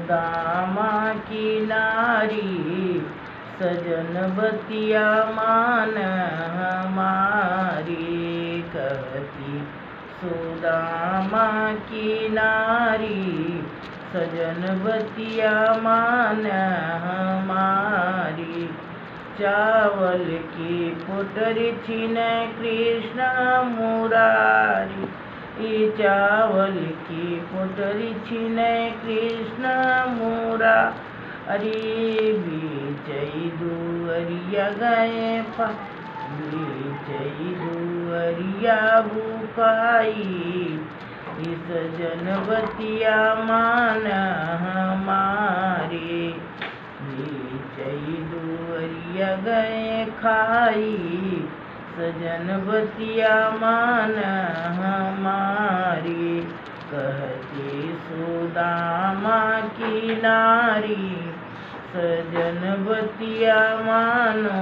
सुदामा की नारी सजन बतिया मान हमारी। कहती सुदामा की नारी सजन बतिया मान हमारी। चावल की पुटरी छीन कृष्ण मुरारी। चावल की पुटरी छीन कृष्ण मुरारी। बीचई दुअरिया गए बीचई दुअरिया भूखाई। इस जनबतिया मान हमारी। बीचई दुअरिया गए खाई सजन बतिया मान हमारी। कहती सुदामा की नारी सजन बतिया मानो